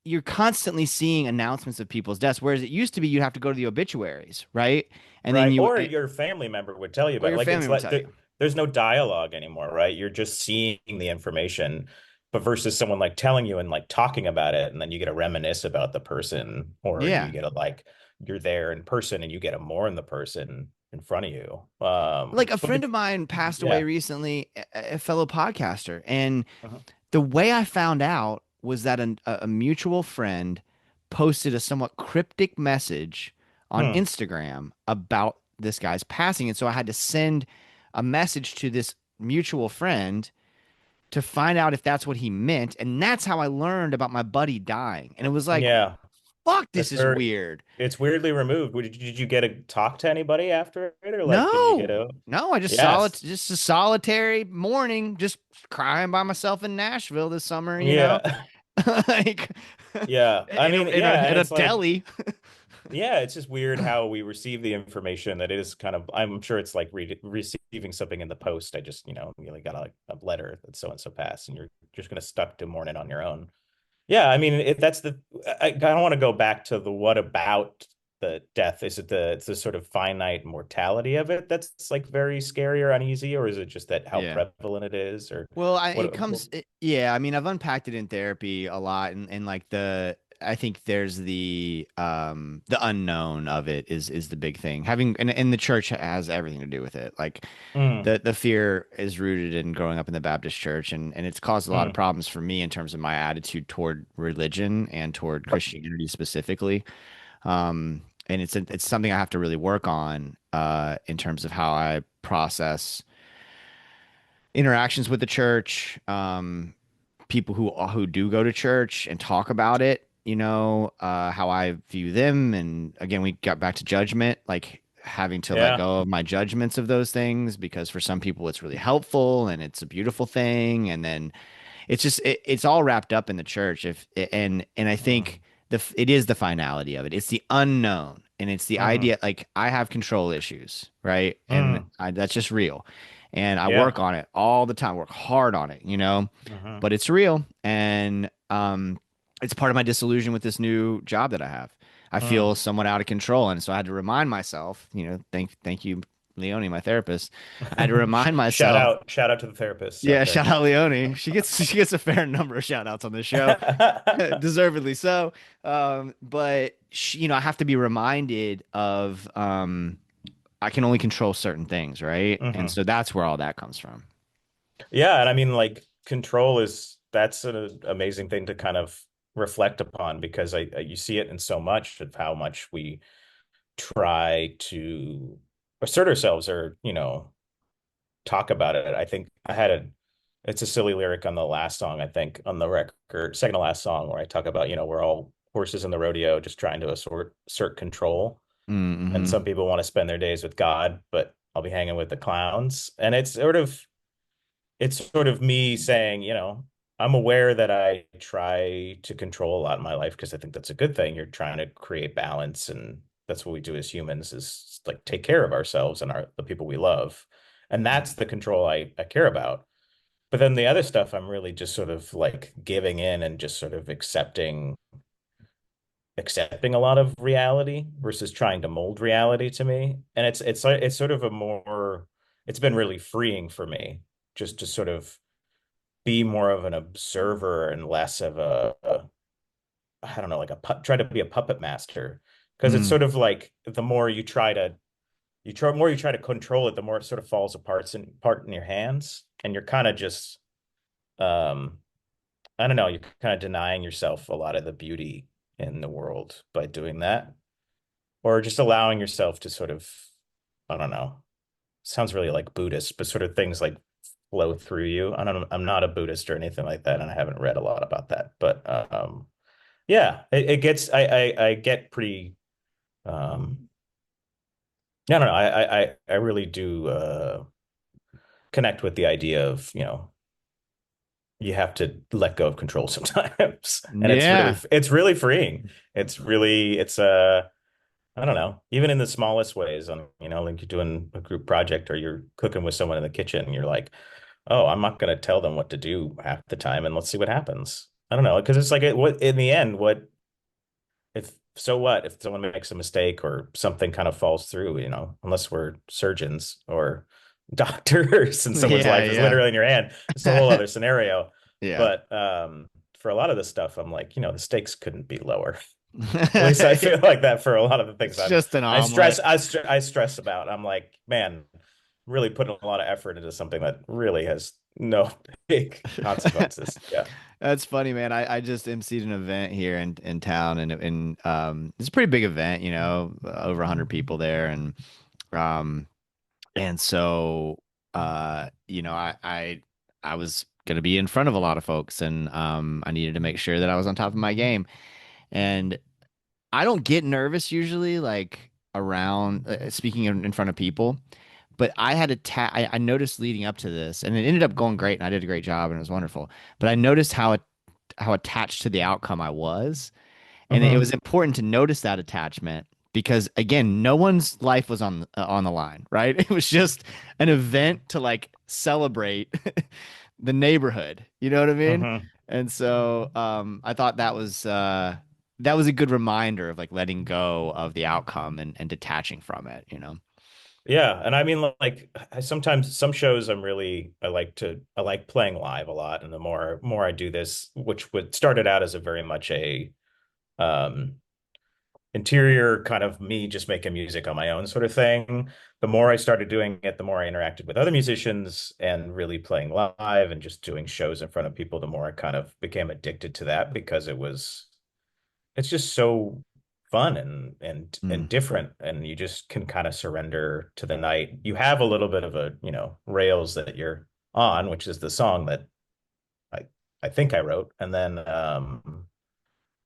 you're constantly seeing announcements of people's deaths, whereas it used to be you'd have to go to the obituaries, right? And then right. you Or your family member would tell you or about it. your Like family it's would like tell you. there's no dialogue anymore, right? You're just seeing the information, but versus someone like telling you and like talking about it, and then you get to reminisce about the person, or you Yeah. get to like you're there in person and you get to mourn the person in front of you. Like a But friend of mine passed away yeah. recently, a fellow podcaster, and Uh-huh. the way I found out was that a mutual friend posted a somewhat cryptic message on Hmm. Instagram about this guy's passing. And so I had to send a message to this mutual friend to find out if that's what he meant. And that's how I learned about my buddy dying. And it was like, Yeah. fuck, this That's is very, weird. it's weirdly removed. Did you get to talk to anybody after it, or like, did you get No, a? no, I Yes. just a solitary morning, just crying by myself in Nashville this summer, Yeah. like Yeah. I mean, yeah, and in a it's like, deli. yeah, it's just weird how we receive the information that it is kind of. I'm sure it's like receiving something in the post. I just, you got a letter that so and so passed, and you're just gonna stuck to mourn it on your own. Yeah, I mean, that's the. I don't want to go back to the what about the death? Is it it's the sort of finite mortality of it that's like very scary or uneasy, or is it just that how Yeah. prevalent it is, or Well, what? yeah, I mean, I've unpacked it in therapy a lot and like I think there's the unknown of it is the big thing. Having and the church has everything to do with it. Like Mm, the fear is rooted in growing up in the Baptist church and it's caused a lot of mm, problems for me in terms of my attitude toward religion and toward Christianity specifically. And it's something I have to really work on in terms of how I process interactions with the church, people who do go to church and talk about it, how I view them. And again, we got back to judgment. Like having to let Yeah. go of my judgments of those things, because for some people it's really helpful and it's a beautiful thing. And then it's just it's all wrapped up in the church. If and I think Mm, it is the finality of it. It's the unknown, and it's the mm, idea like I have control issues, right? And mm. that's just real. And I Yeah. work on it all the time, work hard on it, Hmm. but it's real. And it's part of my disillusion with this new job that I have. I Mm. feel somewhat out of control. And so I had to remind myself, thank you, Leonie, my therapist. I had to remind myself. Shout out to the therapists out Yeah, there. shout out Leonie. She gets a fair number of shout outs on this show, deservedly so. But I have to be reminded of I can only control certain things, right? And Hmm. so that's where all that comes from. Yeah, and I mean, like, control is that's an amazing thing to kind of reflect upon because you see it in so much of how much we try to assert ourselves or, talk about it. I think it's a silly lyric on the last song, I think, on the record, second to last song, where I talk about, we're all horses in the rodeo just trying to assert control. And Mm-hmm. some people want to spend their days with God, but I'll be hanging with the clowns. And it's sort of me saying, I'm aware that I try to control a lot in my life because I think that's a good thing. You're trying to create balance, and that's what we do as humans is like take care of ourselves and the people we love. And that's the control I care about. But then the other stuff, I'm really just sort of like giving in and just sort of accepting a lot of reality versus trying to mold reality to me. And it's sort of it's been really freeing for me just to sort of be more of an observer and less of I don't know, like try to be a puppet master. Because it's Mm. sort of like the more more you try to control it, the more it sort of falls apart in your hands. And you're kind of just um I don't know, you're kind of denying yourself a lot of the beauty in the world by doing that. Or just allowing yourself to sort of, I don't know, sounds really like Buddhist, but sort of things like flow through you. I don't know, I'm not a Buddhist or anything like that, and I haven't read a lot about that. But yeah, it gets I get pretty I don't know, I really do connect with the idea of, you have to let go of control sometimes. And Yeah. it's really freeing. It's I don't know, even in the smallest ways, like you're doing a group project or you're cooking with someone in the kitchen, and you're like, oh, I'm not going to tell them what to do half the time, and let's see what happens. I don't know, because it's like what in the end, what if someone makes a mistake or something kind of falls through, unless we're surgeons or doctors and someone's Yeah, life is literally in your hand. It's a whole yeah. other scenario. Yeah. But for a lot of this stuff, I'm like, the stakes couldn't be lower. At least I feel like that for a lot of the things It's just an omelet. I stress about. I'm like, man, really putting a lot of effort into something that really has no big consequences. Yeah. That's funny, man. I just emceed an event here in town, and it's a pretty big event, over 100 people there. Um and so I was gonna be in front of a lot of folks, and I needed to make sure that I was on top of my game. And I don't get nervous usually, like around speaking in front of people. But I had I noticed leading up to this, and it ended up going great, and I did a great job, and it was wonderful. But I noticed how attached to the outcome I was, and it was Hmm. important to notice that attachment because again, no one's life was on the line, right? It was just an event to like celebrate the neighborhood. You know what I mean? Hmm. And so I thought that was a good reminder of like letting go of the outcome and detaching from it. Yeah, and I mean, like, sometimes some shows I like playing live a lot, and the more I do this, which would started out as a very much a um interior kind of me just making music on my own sort of thing. The more I started doing it, the more I interacted with other musicians and really playing live and just doing shows in front of people, the more I kind of became addicted to that because it's just so fun and Mm. different, and you just can kind of surrender to the night. You have a little bit of a, rails that you're on, which is the song that I I think I wrote. And then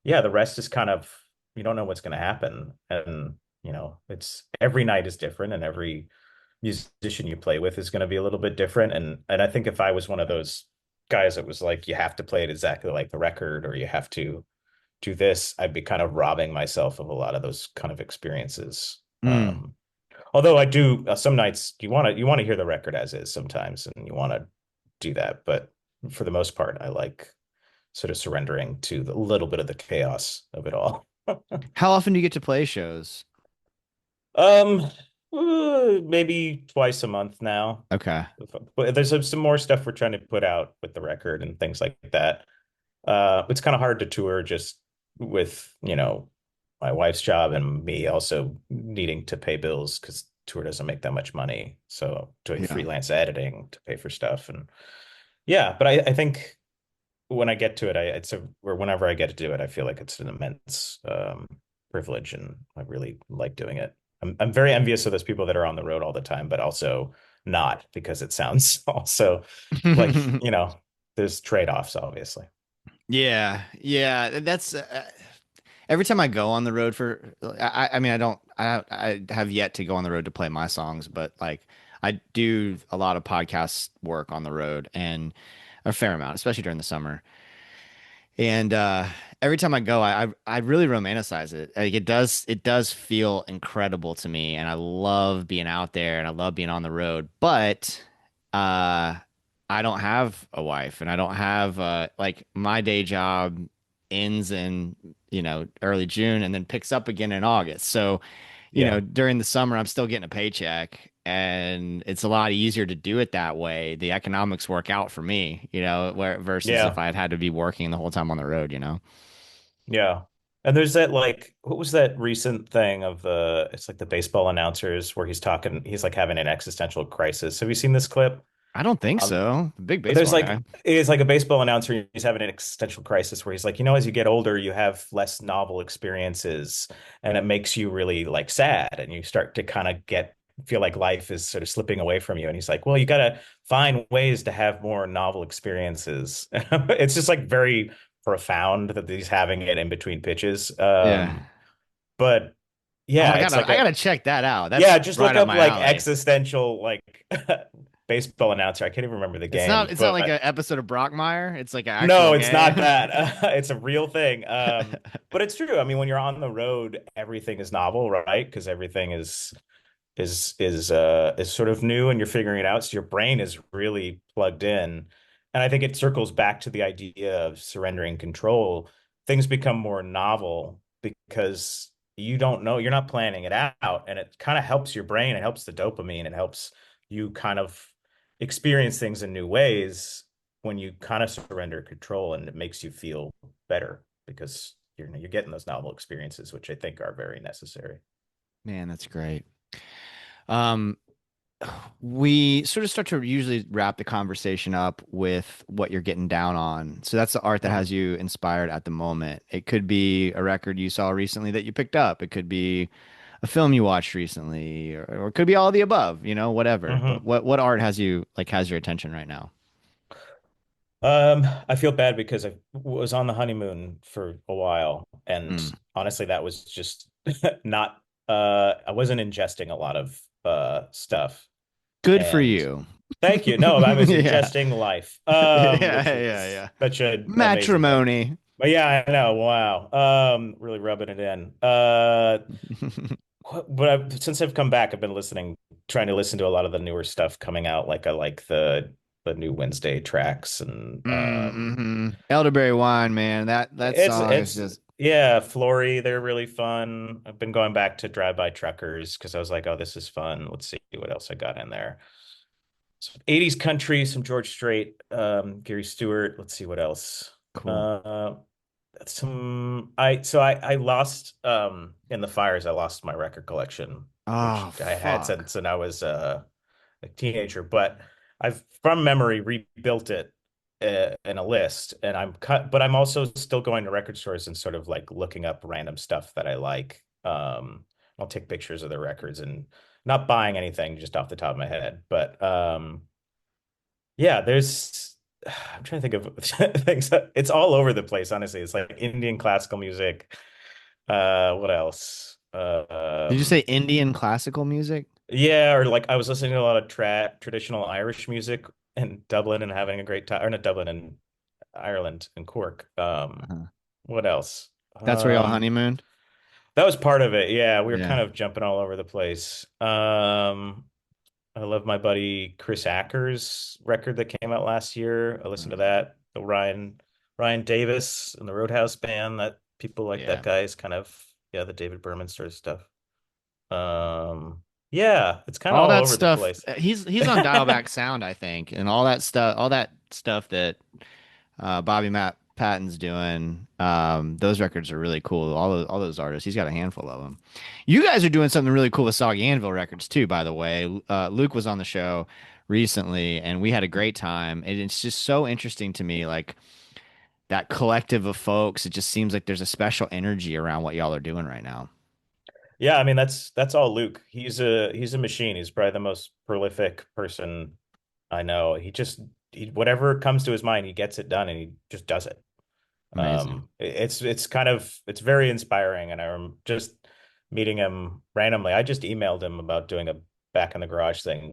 yeah, the rest is kind of, you don't know what's going to happen. And it's every night is different, and every musician you play with is going to be a little bit different. And I think if I was one of those guys that was like, you have to play it exactly like the record, or you have to do this, I'd be kind of robbing myself of a lot of those kind of experiences. Mm. Although I do some nights you want to hear the record as is sometimes, and you want to do that. But for the most part, I like sort of surrendering to the little bit of the chaos of it all. How often do you get to play shows? Um, Maybe twice a month now. Okay. But there's some more stuff we're trying to put out with the record and things like that. It's kind of hard to tour just with, my wife's job and me also needing to pay bills because tour doesn't make that much money. So doing Yeah. freelance editing to pay for stuff. And yeah, but I think when I get to it, or whenever I get to do it, I feel like it's an immense privilege, and I really like doing it. I'm very envious of those people that are on the road all the time, but also not, because it sounds also like, there's trade-offs, obviously. Yeah, yeah. That's every time I go on the road I mean, I have yet to go on the road to play my songs, but like I do a lot of podcast work on the road and a fair amount, especially during the summer. And every time I go, I really romanticize it. Like it does feel incredible to me, and I love being out there and I love being on the road. But uh, I don't have a wife, and I don't have like my day job ends in early June and then picks up again in August. So Yeah. during the summer, I'm still getting a paycheck, and it's a lot easier to do it that way. The economics work out for me, where versus if Yeah. I had to be working the whole time on the road. Yeah. And there's that, like, what was that recent thing of it's like the baseball announcers where he's like having an existential crisis. Have you seen this clip? I don't think Um, so. Big there's baseball like guy. it's like a baseball announcer. He's having an existential crisis where he's like, as you get older, you have less novel experiences, and it makes you really like sad, and you start to kind of feel like life is sort of slipping away from you. And he's like, well, you got to find ways to have more novel experiences. It's just like very profound that he's having it in between pitches. Yeah. But Oh, yeah, I it's gotta like I gotta check that out. yeah, That's just right look up up my like alley. existential, like baseball announcer. I can't even remember the It's not game, it's not like an but episode of Brockmire. It's like an no, actual it's not game. that. It's a real thing. But it's true. I mean, when you're on the road, everything is novel, right? Because everything is sort of new, and you're figuring it out. So your brain is really plugged in. And I think it circles back to the idea of surrendering control. Things become more novel because you don't know, you're not planning it out. And it kind of helps your brain. It helps the dopamine. It helps you kind of experience things in new ways when you kind of surrender control, and it makes you feel better because you're getting those novel experiences, which I think are very necessary. Man, that's great. Um, we sort of start to usually wrap the conversation up with what you're getting down on. So that's the art that Mhm. has you inspired at the moment. It could be a record you saw recently that you picked up. It could be a film you watched recently, or it could be all of the above, whatever. But Mhm. what art has your attention right now? I feel bad because I was on the honeymoon for a while, and Mm. honestly, that was just not. I wasn't ingesting a lot of stuff, Good for and you. thank you. No, I was Yeah. ingesting life, Yeah, which yeah, is yeah. such an amazing thing. Matrimony. But yeah, I know. Wow. Really rubbing it in. But since I've come back, I've been trying to listen to a lot of the newer stuff coming out. Like I like the new Wednesday tracks, and Mm-hmm. Elderberry wine, man. That song is it's just yeah, Flory, they're really fun. I've been going back to Drive By Truckers because I was like, oh, this is fun. Let's see what else I got in there. Some 80s country, some George Strait, Gary Stewart. Let's see what else. cool. Uh, I lost in the fires. I lost my record collection, which Oh, I had fuck. since I was a teenager, but I've from memory rebuilt it in a list, and but I'm also still going to record stores and sort of like looking up random stuff that I like. I'll take pictures of the records and not buying anything just off the top of my head, but yeah, I'm trying to think of things. It's all over the place, honestly. It's like Indian classical music. What else? Did you say Um, Indian classical music? yeah, or like I was listening to a lot of traditional Irish music in Dublin and having a great time, or not Dublin, in Ireland and Cork. Uh-huh. What else? That's where y'all Um, honeymooned? that was part of it. Yeah, we were Yeah. kind of jumping all over the place. I love my buddy Chris Acker's record that came out last year. I listened to that. The Ryan Davis and the Roadhouse Band. That people like that Yeah. guy is kind of, yeah, the David Berman sort of stuff. Yeah, it's kind of All all that over the stuff. place. He's on Dialback Sound, I think, and all that stuff that Bobby Matt Patton's doing. Those records are really cool. All those artists. He's got a handful of them. You guys are doing something really cool with Soggy Anvil Records too, by the way. Luke was on the show recently, and we had a great time. And it's just so interesting to me, like that collective of folks. It just seems like there's a special energy around what y'all are doing right now. Yeah, I mean that's all Luke. He's a machine. He's probably the most prolific person I know. Whatever comes to his mind, he gets it done and he just does it. Amazing. It's kind of it's very inspiring, and I'm just meeting him randomly. I just emailed him about doing a back in the garage thing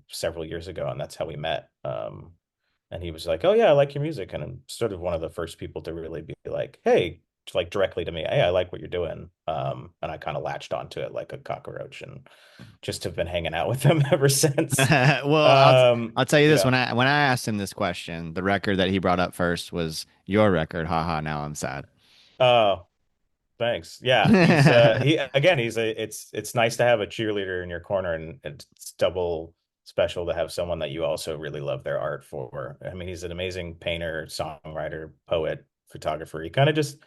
several years ago, and that's how we met. And he was like, "Oh yeah, I like your music," and I'm sort of one of the first people to really be like, "Hey," like directly to me, "Hey, I like what you're doing." And I kind of latched onto it like a cockroach, and just have been hanging out with him ever since. Well, I'll tell you this. Yeah. When I asked him this question, the record that he brought up first was your record. Haha, now I'm sad. Oh, thanks. Yeah, he again, it's nice to have a cheerleader in your corner, and it's double special to have someone that you also really love their art for. I mean, he's an amazing painter, songwriter, poet, photographer. He kind of just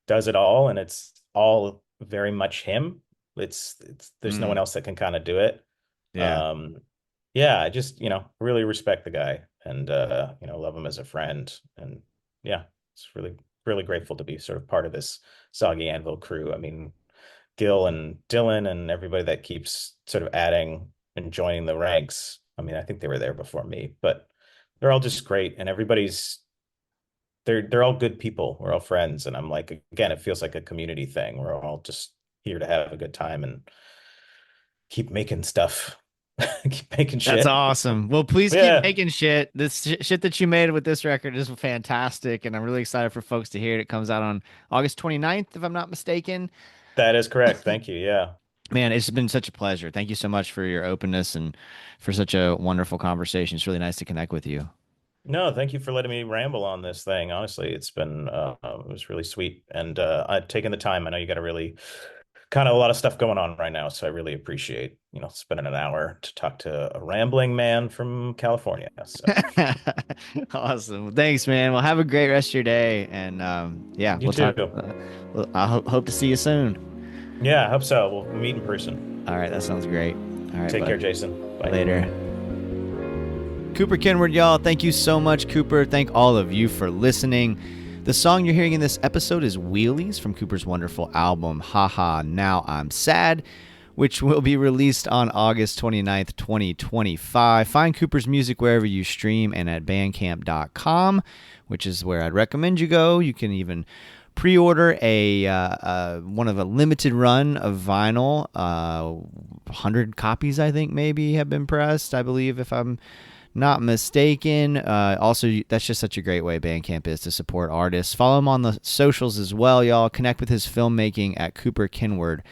does it all, and it's all very much him. It's there's no one Mm, else that can kind of do it. yeah, Um, yeah, I just, really respect the guy, and love him as a friend. And yeah, it's really grateful to be sort of part of this Soggy Anvil crew. I mean, Gil and Dylan and everybody that keeps sort of adding and joining the ranks. I mean, I think they were there before me, but they're all just great, and they're all good people. We're all friends, and I'm like, again, it feels like a community thing. We're all just here to have a good time and keep making stuff, keep making that's shit. awesome. Well, please keep Yeah, making shit. This shit that you made with this record is fantastic, and I'm really excited for folks to hear it. It comes out on August 29th, if I'm not mistaken. that is correct. Thank you. Yeah. Man, it's been such a pleasure. Thank you so much for your openness and for such a wonderful conversation. It's really nice to connect with you. No, thank you for letting me ramble on this thing. Honestly, it was really sweet, and I've taken the time. I know you got a really kind of a lot of stuff going on right now, so I really appreciate, spending an hour to talk to a rambling man from California. So Awesome. Thanks, man. Well, have a great rest of your day. And yeah, you we'll talk. too. I hope to see you soon. Yeah, I hope so. We'll meet in person. All right. That sounds great. All right, Take care, bud. Jason. Bye. Later. Cooper Kenward, y'all. Thank you so much, Cooper. Thank all of you for listening. The song you're hearing in this episode is Wheelies from Cooper's wonderful album, Haha, Now I'm Sad, which will be released on August 29th, 2025. Find Cooper's music wherever you stream and at bandcamp.com, which is where I'd recommend you go. You can even pre-order one of a limited run of vinyl. 100 copies, I think, maybe have been pressed, I believe, if I'm not mistaken. Also, that's just such a great way Bandcamp is to support artists. Follow him on the socials as well, y'all. Connect with his filmmaking at cooperkenward.com,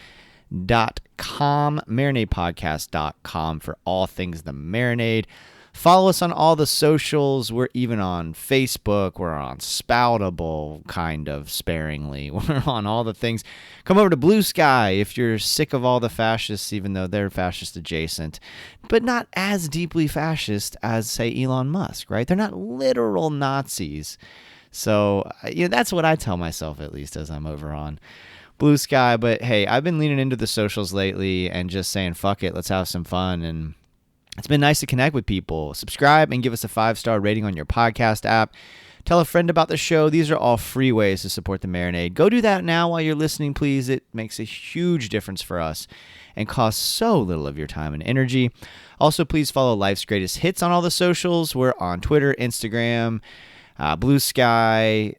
marinadepodcast.com for all things The Marinade. Follow us on all the socials. We're even on Facebook. We're on Spoutable, kind of sparingly. We're on all the things. Come over to Blue Sky if you're sick of all the fascists, even though they're fascist adjacent, but not as deeply fascist as, say, Elon Musk, right? They're not literal Nazis. So, that's what I tell myself, at least, as I'm over on Blue Sky. But hey, I've been leaning into the socials lately and just saying, fuck it, let's have some fun. And it's been nice to connect with people. Subscribe and give us a 5-star rating on your podcast app. Tell a friend about the show. These are all free ways to support the Marinade. Go do that now while you're listening, please. It makes a huge difference for us and costs so little of your time and energy. Also, please follow Life's Greatest Hits on all the socials. We're on Twitter, Instagram, Blue Sky,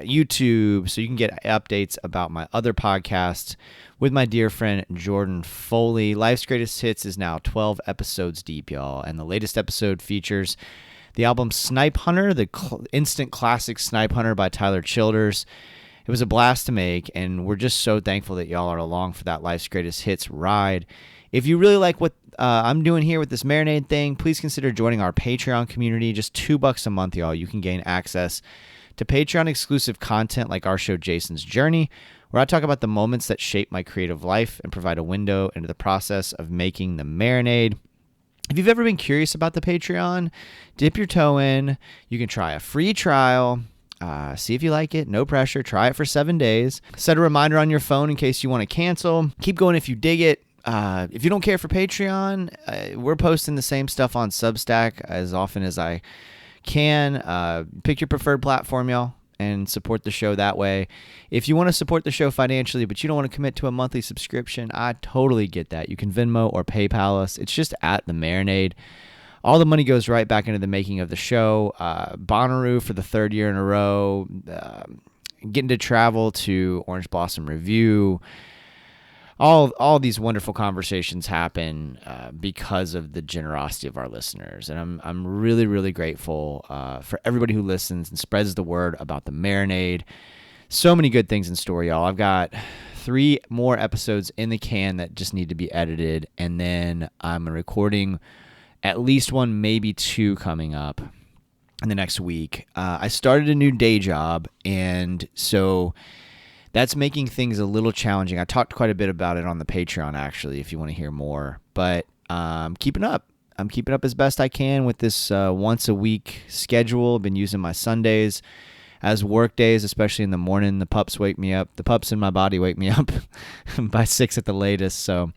YouTube, so you can get updates about my other podcasts with my dear friend Jordan Foley. Life's Greatest Hits is now 12 episodes deep, y'all, and the latest episode features the album Snipe Hunter, the instant classic Snipe Hunter by Tyler Childers. It was a blast to make, and we're just so thankful that y'all are along for that Life's Greatest Hits ride. If you really like what I'm doing here with this Marinade thing, please consider joining our Patreon community. Just $2 a month, y'all. You can gain access to Patreon-exclusive content like our show Jason's Journey, where I talk about the moments that shape my creative life and provide a window into the process of making the Marinade. If you've ever been curious about the Patreon, dip your toe in. You can try a free trial. See if you like it. No pressure. Try it for 7 days. Set a reminder on your phone in case you want to cancel. Keep going if you dig it. If you don't care for Patreon, we're posting the same stuff on Substack as often as I can. Pick your preferred platform, y'all, and support the show that way. If you want to support the show financially, but you don't want to commit to a monthly subscription, I totally get that. You can Venmo or PayPal us. It's just at the Marinade. All the money goes right back into the making of the show. Bonnaroo for the 3rd year in a row. Getting to travel to Orange Blossom Review. All these wonderful conversations happen because of the generosity of our listeners, and I'm really, really grateful for everybody who listens and spreads the word about the Marinade. So many good things in store, y'all. I've got 3 more episodes in the can that just need to be edited, and then I'm recording at least 1, maybe 2 coming up in the next week. I started a new day job, and so that's making things a little challenging. I talked quite a bit about it on the Patreon, actually, if you want to hear more. But I'm keeping up. I'm keeping up as best I can with this once-a-week schedule. I've been using my Sundays as work days, especially in the morning. The pups wake me up. The pups in my body wake me up by 6 at the latest. So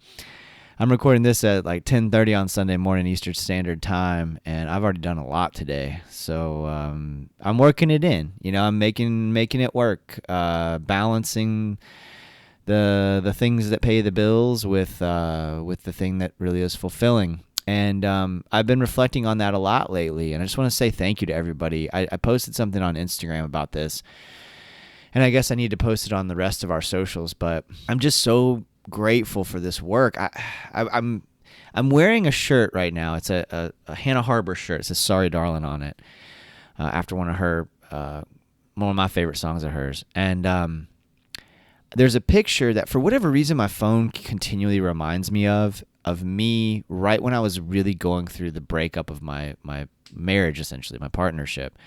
I'm recording this at like 10:30 on Sunday morning Eastern Standard Time, and I've already done a lot today. So I'm working it in. I'm making it work, balancing the things that pay the bills with the thing that really is fulfilling. And I've been reflecting on that a lot lately, and I just want to say thank you to everybody. I posted something on Instagram about this, and I guess I need to post it on the rest of our socials, but I'm just so grateful for this work. I'm wearing a shirt right now. It's a Hannah Harbor shirt. It says "Sorry, Darling" on it, after one of my favorite songs of hers. And there's a picture that, for whatever reason, my phone continually reminds me of me right when I was really going through the breakup of my marriage, essentially, my partnership.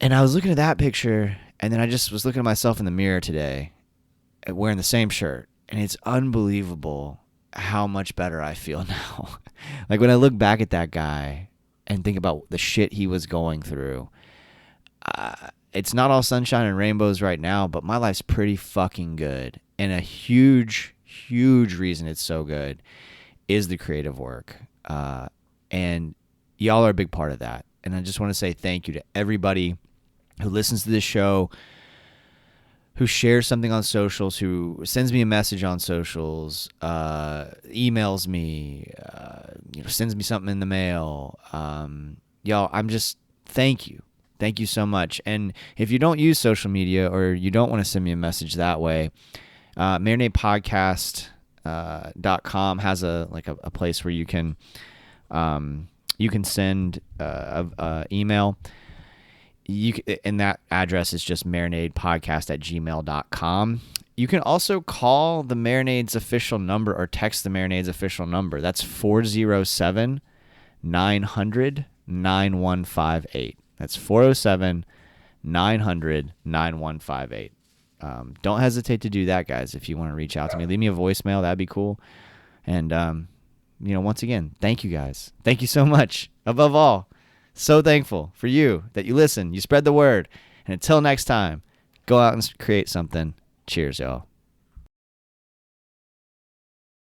And I was looking at that picture, and then I just was looking at myself in the mirror today, wearing the same shirt, and it's unbelievable how much better I feel now. Like, when I look back at that guy and think about the shit he was going through, it's not all sunshine and rainbows right now, but my life's pretty fucking good. And a huge reason it's so good is the creative work. And y'all are a big part of that. And I just want to say thank you to everybody who listens to this show, who shares something on socials, who sends me a message on socials, emails me, sends me something in the mail. Y'all, I'm just, thank you. Thank you so much. And if you don't use social media, or you don't want to send me a message that way, marinadepodcast.com has a place where you can send a email. And that address is just marinadepodcast@gmail.com. You can also call the Marinade's official number, or text the Marinade's official number. That's 407-900-9158. That's 407-900-9158. Don't hesitate to do that, guys. If you want to reach out to me, leave me a voicemail. That'd be cool. And, once again, thank you guys. Thank you so much. Above all, so thankful for you, that you listen, you spread the word. And until next time, go out and create something. Cheers, y'all.